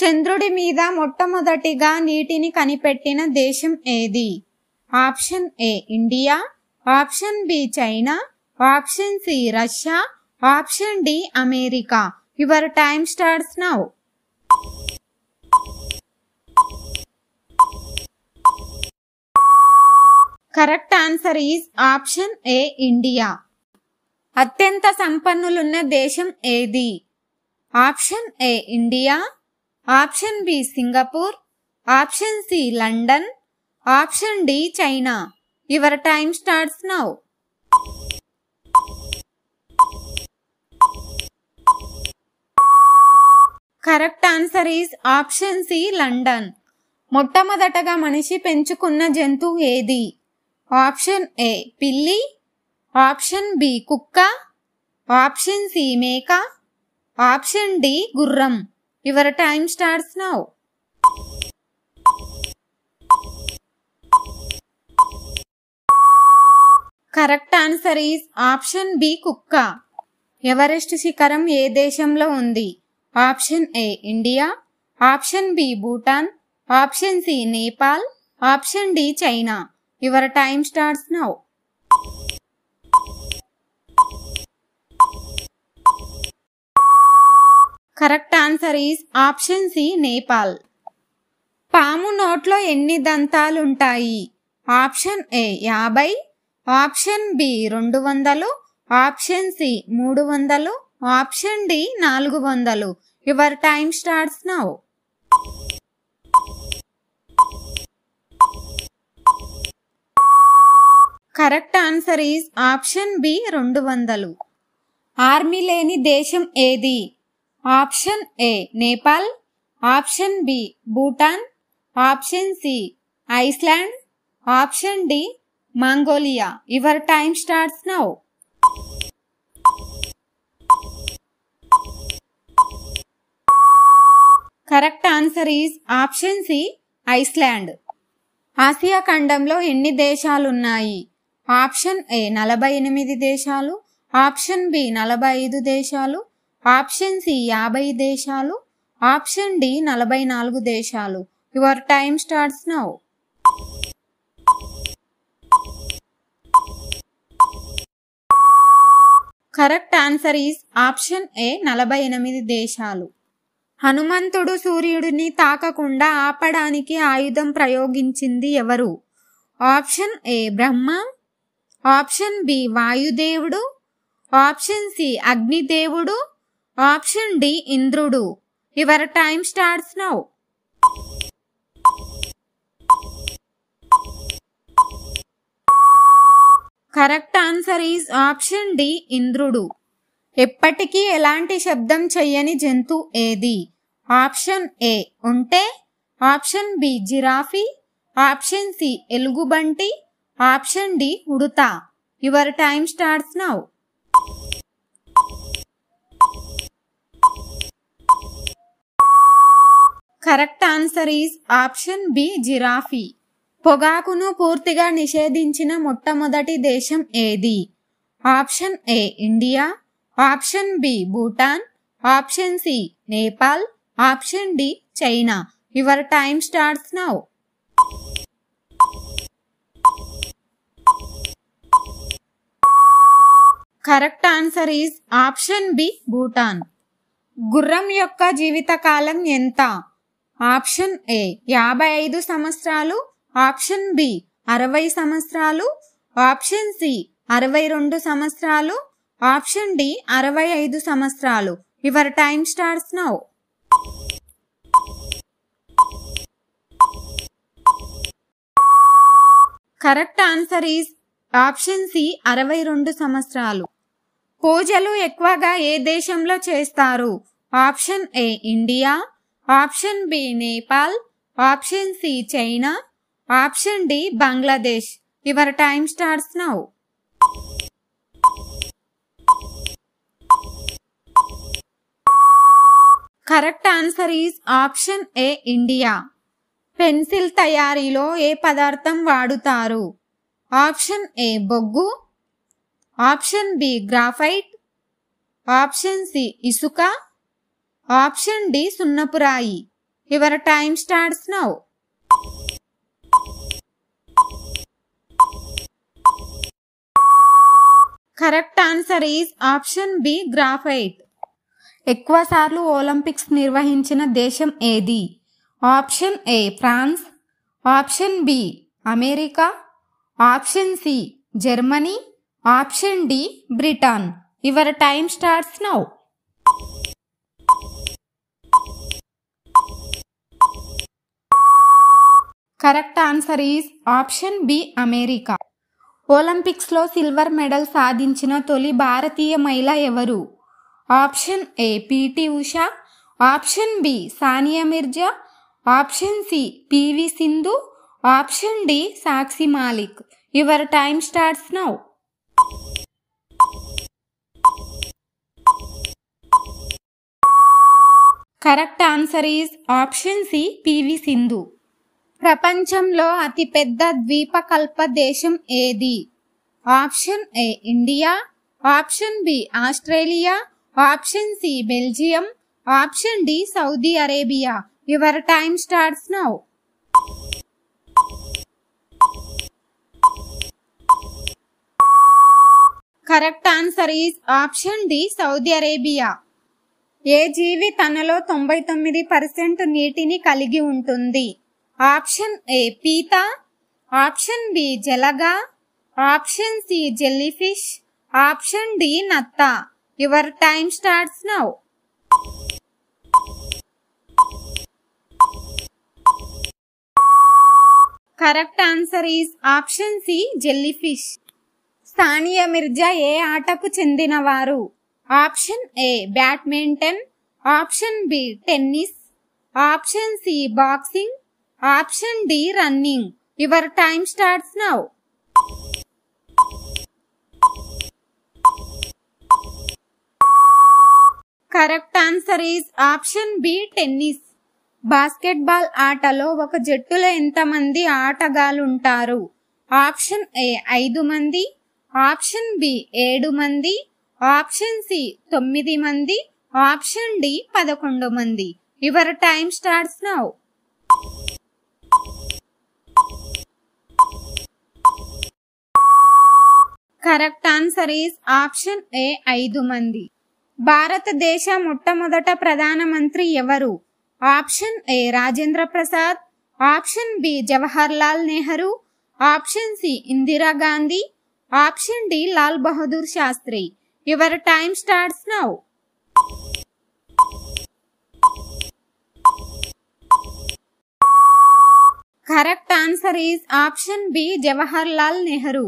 చంద్రుడి మీద మొట్టమొదటిగా నీటిని కనిపెట్టిన దేశం ఏది? Option A India, option B China, option C Russia, option D America. Your time starts now. Correct answer is option A India. అత్యంత సంపన్నులున్న దేశం ఏది? Option A India, option B Singapore, option C London, option D China. Your time starts now. Correct answer is option C London. మొట్టమొదటగా మనిషి పెంచుకున్న జంతువు ఏది? Option A పిల్లి, ఆప్షన్ బి కుక్క, ఆప్షన్ సి మేక, ఆప్షన్ డి గుర్రం. Your time starts now. Correct answer is option B కుక్క. ఎవరెస్ట్ శిఖరం ఏ దేశంలో ఉంది? Option A India, option B Bhutan, option C Nepal, option D China. Your time starts now. Correct answer is option C Nepal. పాము నోట్లో ఎన్ని దంతాలుంటాయి? Option A 50, option B 200, option C 300, option D 400. Your time starts now. Correct answer is option B 200. Army లేని దేశం ఏది? Option A Nepal, option B Bhutan, option C Iceland, option D Mongolia. Your time starts now. Correct answer is option C Iceland. Asia ఖండంలో ఎన్ని దేశాలున్నాయి? Option A 48 దేశాలు, option B 45 దేశాలు, option C 50 దేశాలు, option D 44 దేశాలు. Your time starts now. Correct answer is option A 48 దేశాలు. హనుమంతుడు సూర్యుడిని తాకకుండా ఆపడానికి ఆయుధం ప్రయోగించింది ఎవరు? Option A Brahma, option B వాయుదేవుడు, ఆప్షన్ సి అగ్నిదేవుడు, ఆప్షన్ డి ఇంద్రుడు. Your time starts now. Correct answer is option D ఇంద్రుడు. ఎప్పటికీ ఎలాంటి శబ్దం చెయ్యని జంతువు ఏది? ఆప్షన్ ఏ ఒంటె, option B giraffe, option C ఎలుగుబంటి, ఆప్షన్ డి ఉడుత. Your time starts now. Correct answer is option B giraffe. పొగాకును పూర్తిగా నిషేధించిన మొట్టమొదటి దేశం ఏది? Option A India, option B Bhutan, option C Nepal, option D China. Your time starts now. Correct answer is option B Bhutan. గుర్రం యొక్క జీవితకాలం ఎంత? ఆప్షన్ ఏ 55 సంవత్సరాలు, ఆప్షన్ బి 60 సంవత్సరాలు, ఆప్షన్ సి 62 సంవత్సరాలు, ఆప్షన్ డి 65 సంవత్సరాలు. Your time starts now. Correct answer is option C 62 సంవత్సరాలు. పూజలు ఎక్కువగా ఏ దేశంలో చేస్తారు? Option A India, option B Nepal, option C China, option D Bangladesh. Your time starts now. Correct answer is option A India. Pencil తయారీలో ఏ పదార్థం వాడుతారు? ఆప్షన్ ఏ బొగ్గు, option B graphite, option C ఇసుక, ఆప్షన్ డి సున్నపురాయి. Your time starts now. Correct answer is option B, graphite. ఎక్కువ సార్లు Olympics నిర్వహించిన దేశం ఏది? Option A France, option B America, option C Germany, option D Britain. Your time starts now. Correct answer is option B America. ఒలింపిక్స్లో silver medal సాధించిన తొలి భారతీయ మహిళ ఎవరు? Option A PT Usha, option B Sania Mirza, option C PV Sindhu, option D Sakshi Malik. Your time starts now. Correct answer is option C PV Sindhu. ప్రపంచంలో అతిపెద్ద ద్వీపకల్ప దేశం ఏది? Option A India, option B Australia, option C Belgium, option D Saudi Arabia. Your time starts now. Correct answer is option D Saudi Arabia. ఏ జీవి తనలో 99% నీటిని కలిగి ఉంటుంది? ఆప్షన్ ఏ పీత, ఆప్షన్ బి జలగా, option C jellyfish, option D నత్త. Your time starts now. Correct answer is option C jellyfish. Sania Mirza ఏ ఆటకు చెందినవారు? Option A badminton, option B tennis, option C boxing, option D running. Your time starts now. Correct answer is option B tennis. Basketball ఆటలో ఒక జట్టులో ఎంతమంది ఆటగాళ్లుంటారు? Option A 5 మంది, option B 7 మంది, option C 9 మంది, ఆప్షన్ డి 11 మంది. Your time starts now. Correct answer is option A 5 మంది. భారతదేశ మొట్టమొదట ప్రధానమంత్రి ఎవరు? Option A Rajendra Prasad, option B Jawahar Lal Nehru, option C Indira Gandhi, option D Lal Bahadur Shastri. Your time starts now. Correct answer is option B Jawahar Lal Nehru.